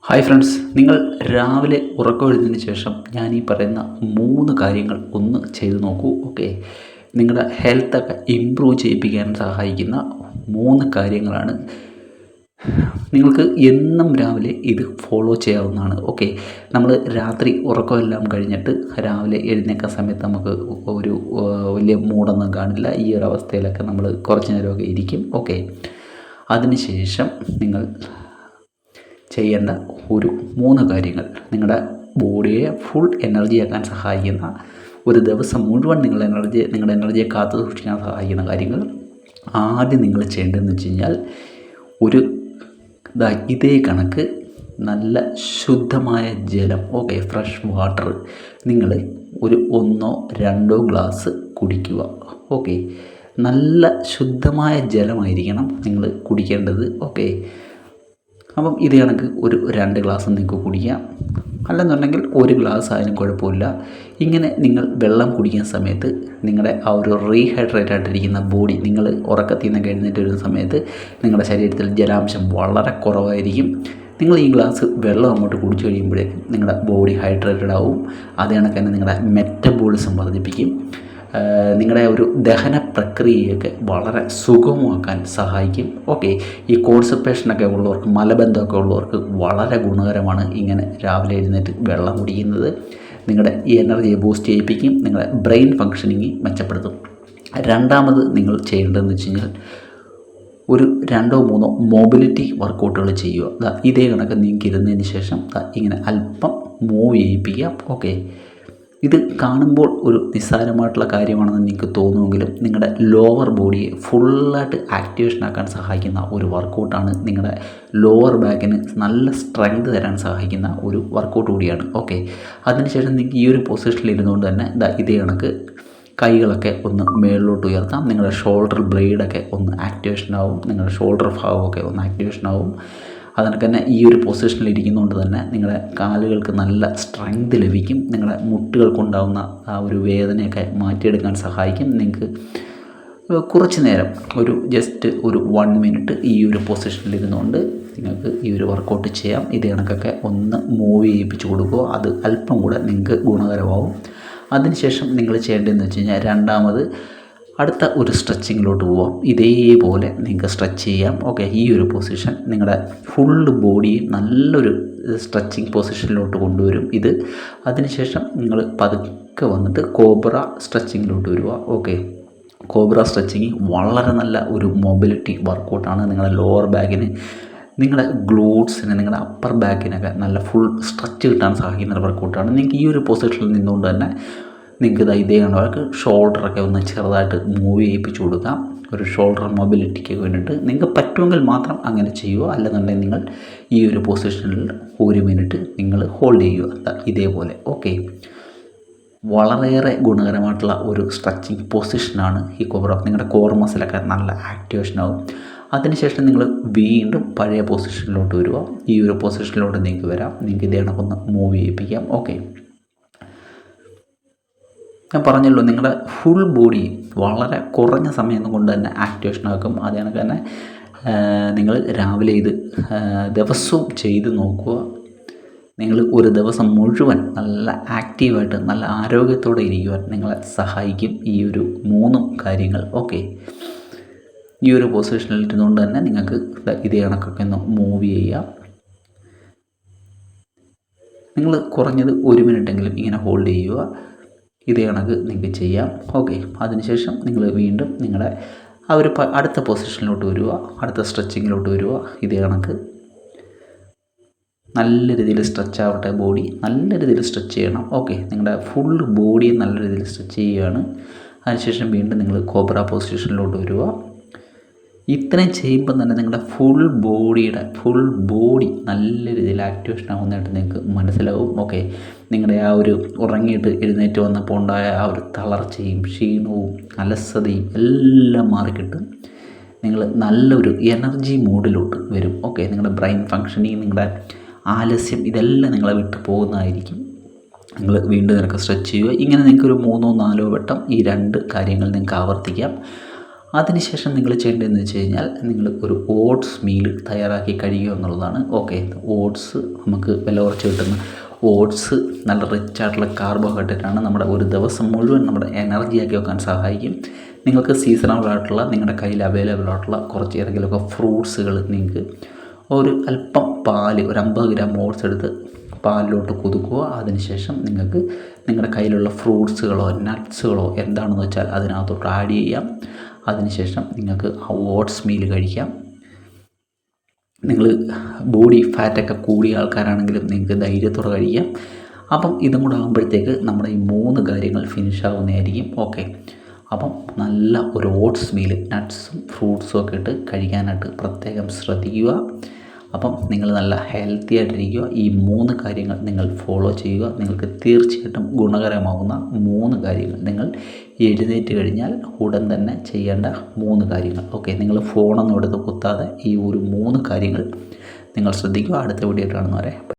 Hi friends, നിങ്ങൾ രാവിലെ ഉറക്കമെഴുന്നതിന് ശേഷം ഞാൻ ഈ പറയുന്ന 3 കാര്യങ്ങൾ ഒന്ന് ചെയ്ത് നോക്കൂ. ഓക്കെ, നിങ്ങളുടെ ഹെൽത്തൊക്കെ ഇമ്പ്രൂവ് ചെയ്യിപ്പിക്കാൻ സഹായിക്കുന്ന 3 കാര്യങ്ങളാണ്. നിങ്ങൾക്ക് എന്നും രാവിലെ ഇത് ഫോളോ ചെയ്യാവുന്നതാണ്. ഓക്കെ, നമ്മൾ രാത്രി ഉറക്കമെല്ലാം കഴിഞ്ഞിട്ട് രാവിലെ എഴുന്നേൽക്കുന്ന സമയത്ത് നമുക്ക് ഒരു വലിയ മൂടൊന്നും കാണില്ല. ഈ ഒരു അവസ്ഥയിലൊക്കെ നമ്മൾ കുറച്ച് നേരമൊക്കെ ഇരിക്കും. ഓക്കെ, അതിനുശേഷം നിങ്ങൾ ചെയ്യേണ്ട ഒരു 3 കാര്യങ്ങൾ, നിങ്ങളുടെ ബോഡിയെ ഫുൾ എനർജിയാക്കാൻ സഹായിക്കുന്ന, ഒരു ദിവസം മുഴുവൻ നിങ്ങളുടെ എനർജിയെ കാത്തു സൂക്ഷിക്കാൻ സഹായിക്കുന്ന കാര്യങ്ങൾ. ആദ്യം നിങ്ങൾ ചെയ്യേണ്ടതെന്ന് വെച്ച് കഴിഞ്ഞാൽ, ഇതേ കണക്ക് നല്ല ശുദ്ധമായ ജലം, ഓക്കെ, ഫ്രഷ് വാട്ടർ നിങ്ങൾ ഒരു 1-2 ഗ്ലാസ് കുടിക്കുക. ഓക്കെ, നല്ല ശുദ്ധമായ ജലമായിരിക്കണം നിങ്ങൾ കുടിക്കേണ്ടത്. ഓക്കെ, അപ്പം ഇത് കണക്ക് ഒരു 2 ഗ്ലാസ് നിങ്ങൾക്ക് കുടിക്കാം, അല്ലെന്നുണ്ടെങ്കിൽ 1 ഗ്ലാസ് ആയാലും കുഴപ്പമില്ല. ഇങ്ങനെ നിങ്ങൾ വെള്ളം കുടിക്കുന്ന സമയത്ത് നിങ്ങളുടെ ആ ഒരു റീഹൈഡ്രേറ്റ് ആയിട്ടിരിക്കുന്ന ബോഡി, നിങ്ങൾ ഉറക്കത്തിൽ നിന്നൊക്കെ എഴുന്നേറ്റ് വരുന്ന സമയത്ത് നിങ്ങളുടെ ശരീരത്തിൽ ജലാംശം വളരെ കുറവായിരിക്കും. നിങ്ങൾ ഈ ഗ്ലാസ് വെള്ളം അങ്ങോട്ട് കുടിച്ചു കഴിയുമ്പോഴേക്കും നിങ്ങളുടെ ബോഡി ഹൈഡ്രേറ്റഡ് ആവും. അത് കണക്ക് തന്നെ നിങ്ങളുടെ മെറ്റബോളിസം വർദ്ധിപ്പിക്കും. നിങ്ങളുടെ ഒരു ദഹന പ്രക്രിയയൊക്കെ വളരെ സുഗമമാക്കാൻ സഹായിക്കും. ഓക്കെ, ഈ കോൺസ്റ്റിപ്പേഷനൊക്കെ ഉള്ളവർക്ക്, മലബന്ധമൊക്കെ ഉള്ളവർക്ക് വളരെ ഗുണകരമാണ് ഇങ്ങനെ രാവിലെ എഴുന്നേറ്റ് വെള്ളം കുടിക്കുന്നത്. നിങ്ങളുടെ എനർജിയെ ബൂസ്റ്റ് ചെയ്യിപ്പിക്കും, നിങ്ങളുടെ ബ്രെയിൻ ഫങ്ഷനിങ് മെച്ചപ്പെടുത്തും. രണ്ടാമത് നിങ്ങൾ ചെയ്യേണ്ടതെന്ന് വെച്ച് കഴിഞ്ഞാൽ, ഒരു 2-3 മൊബിലിറ്റി വർക്കൗട്ടുകൾ ചെയ്യുക. ഇതേ കണക്ക് നിങ്ങൾക്ക് ഇരുന്നതിന് ശേഷം ഇങ്ങനെ അല്പം മൂവ് ചെയ്യിപ്പിക്കാം. ഓക്കെ, ഇത് കാണുമ്പോൾ ഒരു നിസ്സാരമായിട്ടുള്ള കാര്യമാണെന്ന് നിങ്ങൾക്ക് തോന്നുമെങ്കിലും നിങ്ങളുടെ ലോവർ ബോഡിയെ ഫുള്ളായിട്ട് ആക്ടിവേഷനാക്കാൻ സഹായിക്കുന്ന ഒരു വർക്കൗട്ടാണ്. നിങ്ങളുടെ ലോവർ ബാക്കിന് നല്ല സ്ട്രെങ്ത് തരാൻ സഹായിക്കുന്ന ഒരു വർക്കൗട്ട് കൂടിയാണ്. ഓക്കെ, അതിനുശേഷം നിങ്ങൾക്ക് ഈ ഒരു പൊസിഷനിൽ ഇരുന്നുകൊണ്ട് തന്നെ ഇതേ കണക്ക് കൈകളൊക്കെ ഒന്ന് മേളിലോട്ട് ഉയർത്താം. നിങ്ങളുടെ ഷോൾഡർ ബ്ലേഡൊക്കെ ഒന്ന് ആക്ടിവേഷനാവും, നിങ്ങളുടെ ഷോൾഡർ ഭാഗമൊക്കെ ഒന്ന് ആക്ടിവേഷനാവും. അതുകൊണ്ട് തന്നെ ഈ ഒരു പൊസിഷനിൽ ഇരിക്കുന്നതുകൊണ്ട് തന്നെ നിങ്ങളുടെ കാലുകൾക്ക് നല്ല സ്ട്രെങ്ത് ലഭിക്കും. നിങ്ങളുടെ മുട്ടുകൾക്കുണ്ടാകുന്ന ആ ഒരു വേദനയൊക്കെ മാറ്റിയെടുക്കാൻ സഹായിക്കും. നിങ്ങൾക്ക് കുറച്ച് നേരം ജസ്റ്റ് ഒരു 1 മിനിറ്റ് ഈ ഒരു പൊസിഷനിൽ ഇരുന്നുകൊണ്ട് നിങ്ങൾക്ക് ഈ ഒരു വർക്കൗട്ട് ചെയ്യാം. ഇതേ കണക്കൊക്കെ ഒന്ന് മൂവ് ചെയ്യിപ്പിച്ച് കൊടുക്കുക. അത് അല്പം കൂടെ നിങ്ങൾക്ക് ഗുണകരമാവും. അതിനുശേഷം നിങ്ങൾ ചെയ്യേണ്ടതെന്ന് വെച്ച് കഴിഞ്ഞാൽ, രണ്ടാമത് അടുത്ത ഒരു സ്ട്രെച്ചിങ്ങിലോട്ട് പോവാം. ഇതേപോലെ നിങ്ങൾക്ക് സ്ട്രെച്ച് ചെയ്യാം. ഓക്കെ, ഈ ഒരു പൊസിഷൻ നിങ്ങളുടെ ഫുള്ള് ബോഡിയെ നല്ലൊരു സ്ട്രെച്ചിങ് പൊസിഷനിലോട്ട് കൊണ്ടുവരും ഇത്. അതിനുശേഷം നിങ്ങൾ പതുക്കെ വന്നിട്ട് കോബ്ര സ്ട്രെച്ചിങ്ങിലോട്ട് വരിക. ഓക്കെ, കോബ്ര സ്ട്രെച്ചിങ് വളരെ നല്ല ഒരു മൊബിലിറ്റി വർക്കൗട്ടാണ്. നിങ്ങളുടെ ലോവർ ബാക്കിന്, നിങ്ങളുടെ ഗ്ലൂട്ട്സിന്, നിങ്ങളുടെ അപ്പർ ബാക്കിനൊക്കെ നല്ല ഫുൾ സ്ട്രെച്ച് കിട്ടാൻ സഹായിക്കുന്ന ഒരു വർക്കൗട്ടാണ്. നിങ്ങൾക്ക് ഈ ഒരു പൊസിഷനിൽ നിന്നുകൊണ്ട് തന്നെ നിങ്ങൾക്ക് ഇതേ കണക്ക് ഷോൾഡറൊക്കെ ഒന്ന് ചെറുതായിട്ട് മൂവ് ചെയ്യിപ്പിച്ച് കൊടുക്കാം. ഒരു ഷോൾഡർ മൊബിലിറ്റിക്ക് വേണ്ടിയിട്ട് നിങ്ങൾക്ക് പറ്റുമെങ്കിൽ മാത്രം അങ്ങനെ ചെയ്യുക. അല്ലെന്നുണ്ടെങ്കിൽ നിങ്ങൾ ഈ ഒരു പൊസിഷനിൽ 1 മിനിറ്റ് നിങ്ങൾ ഹോൾഡ് ചെയ്യുക ഇതേപോലെ. ഓക്കെ, വളരെയേറെ ഗുണകരമായിട്ടുള്ള ഒരു സ്ട്രെച്ചിങ് പൊസിഷനാണ് ഈ കോബ്ര. നിങ്ങളുടെ കോർ മസിലൊക്കെ നല്ല ആക്ടിവേഷനാവും. അതിനുശേഷം നിങ്ങൾ വീണ്ടും പഴയ പൊസിഷനിലോട്ട് വരിക. ഈ ഒരു പൊസിഷനിലോട്ട് നിങ്ങൾക്ക് വരാം. നിങ്ങൾക്ക് ഇതേ കണക്കൊന്ന് മൂവ് ചെയ്യിപ്പിക്കാം. ഓക്കെ, ഞാൻ പറഞ്ഞല്ലോ, നിങ്ങളുടെ ഫുൾ ബോഡി വളരെ കുറഞ്ഞ സമയം കൊണ്ട് തന്നെ ആക്ടിവേഷനാക്കും. അത് കണക്ക് തന്നെ നിങ്ങൾ രാവിലെ ഇത് ദിവസവും ചെയ്ത് നോക്കുക. നിങ്ങൾ ഒരു ദിവസം മുഴുവൻ നല്ല ആക്റ്റീവായിട്ട് നല്ല ആരോഗ്യത്തോടെ ഇരിക്കുവാൻ നിങ്ങളെ സഹായിക്കും ഈ ഒരു 3 കാര്യങ്ങൾ. ഓക്കെ, ഈ ഒരു പൊസിഷനിൽ ഇരുന്നുകൊണ്ട് തന്നെ നിങ്ങൾക്ക് ഇതേ കണക്കൊക്കെ ഒന്ന് മൂവ് ചെയ്യാം. നിങ്ങൾ കുറഞ്ഞത് 1 മിനിറ്റെങ്കിലും ഇങ്ങനെ ഹോൾഡ് ചെയ്യുക. ഇതേ കണക്ക് നിങ്ങൾക്ക് ചെയ്യാം. ഓക്കെ, അതിനുശേഷം നിങ്ങൾ വീണ്ടും നിങ്ങളുടെ ആ ഒരു അടുത്ത പൊസിഷനിലോട്ട് വരിക, അടുത്ത സ്ട്രെച്ചിങ്ങിലോട്ട് വരിക. ഇതേ കണക്ക് നല്ല രീതിയിൽ സ്ട്രെച്ച് ആവട്ടെ ബോഡി, നല്ല രീതിയിൽ സ്ട്രെച്ച് ചെയ്യണം. ഓക്കെ, നിങ്ങളുടെ ഫുൾ ബോഡിയെ നല്ല രീതിയിൽ സ്ട്രെച്ച് ചെയ്യുകയാണ്. അതിനുശേഷം വീണ്ടും നിങ്ങൾ കോബ്ര പൊസിഷനിലോട്ട് വരിക. ഇത്രയും ചെയ്യുമ്പോൾ തന്നെ നിങ്ങളുടെ ഫുൾ ബോഡി നല്ല രീതിയിൽ ആക്ടിവേഷൻ ആവുന്നതായിട്ട് നിങ്ങൾക്ക് മനസ്സിലാവും. ഓക്കെ, നിങ്ങളുടെ ആ ഒരു ഉറങ്ങിയിട്ട് എഴുന്നേറ്റ് വന്നപ്പോൾ ഉണ്ടായ ആ ഒരു തളർച്ചയും ക്ഷീണവും അലസതയും എല്ലാം മാറിക്കിട്ടും. നിങ്ങൾ നല്ലൊരു എനർജി മൂഡിലോട്ട് വരും. ഓക്കെ, നിങ്ങളുടെ ബ്രെയിൻ ഫങ്ഷനിങ്, നിങ്ങളുടെ ആലസ്യം ഇതെല്ലാം നിങ്ങളെ വിട്ട് പോകുന്നതായിരിക്കും. നിങ്ങൾ വീണ്ടും നിനക്ക് സ്ട്രെച്ച് ചെയ്യുക. ഇങ്ങനെ നിങ്ങൾക്ക് ഒരു 3-4 വട്ടം ഈ 2 കാര്യങ്ങൾ നിങ്ങൾക്ക് ആവർത്തിക്കാം. അതിനുശേഷം നിങ്ങൾ ചെയ്യേണ്ടതെന്ന് വെച്ച് കഴിഞ്ഞാൽ നിങ്ങൾ ഒരു ഓട്സ് മീൽ തയ്യാറാക്കി കഴിയുക എന്നുള്ളതാണ്. ഓക്കെ, ഓട്സ് നമുക്ക് വില കുറച്ച് കിട്ടുന്ന ഓട്സ് നല്ല റിച്ച് ആയിട്ടുള്ള കാർബോഹൈഡ്രേറ്റാണ്. നമ്മുടെ ഒരു ദിവസം മുഴുവൻ നമ്മുടെ എനർജിയാക്കി വെക്കാൻ സഹായിക്കും. നിങ്ങൾക്ക് സീസണബിൾ ആയിട്ടുള്ള നിങ്ങളുടെ കയ്യിൽ അവൈലബിൾ ആയിട്ടുള്ള കുറച്ച് ഏതെങ്കിലുമൊക്കെ ഫ്രൂട്ട്സുകൾ നിങ്ങൾക്ക് ഒരു അല്പം പാൽ, ഒരു 50 ഗ്രാം ഓട്സ് എടുത്ത് പാലിലോട്ട് കുതുക്കുക. അതിനുശേഷം നിങ്ങൾക്ക് നിങ്ങളുടെ കയ്യിലുള്ള ഫ്രൂട്ട്സുകളോ നട്ട്സുകളോ എന്താണെന്ന് വെച്ചാൽ അതിനകത്തോട്ട് ആഡ് ചെയ്യാം. അതിനുശേഷം നിങ്ങൾക്ക് ആ ഓട്സ് മീൽ കഴിക്കാം. നിങ്ങൾ ബോഡി ഫാറ്റൊക്കെ കൂടിയ ആൾക്കാരാണെങ്കിലും നിങ്ങൾക്ക് ധൈര്യത്തോടെ കഴിക്കാം. അപ്പം ഇതും കൂടെ ആകുമ്പോഴത്തേക്ക് നമ്മുടെ ഈ 3 കാര്യങ്ങൾ ഫിനിഷ് ആവുന്നതായിരിക്കും. ഓക്കെ, അപ്പം നല്ല ഒരു ഓട്സ് മീൽ നട്ട്സും ഫ്രൂട്ട്സും ഒക്കെ ഇട്ട് കഴിക്കാനായിട്ട് പ്രത്യേകം ശ്രദ്ധിക്കുക. അപ്പം നിങ്ങൾ നല്ല ഹെൽത്തി ആയിട്ടിരിക്കുക. ഈ 3 കാര്യങ്ങൾ നിങ്ങൾ ഫോളോ ചെയ്യുക. നിങ്ങൾക്ക് തീർച്ചയായിട്ടും ഗുണകരമാവുന്ന 3 കാര്യങ്ങൾ, നിങ്ങൾ എഴുന്നേറ്റ് കഴിഞ്ഞാൽ ഉടൻ തന്നെ ചെയ്യേണ്ട 3 കാര്യങ്ങൾ. ഓക്കെ, നിങ്ങൾ ഫോണൊന്നും എടുത്ത് കുത്താതെ ഈ ഒരു 3 കാര്യങ്ങൾ നിങ്ങൾ ശ്രദ്ധിക്കുക. അടുത്ത വീഡിയോ കാണുന്നവരെ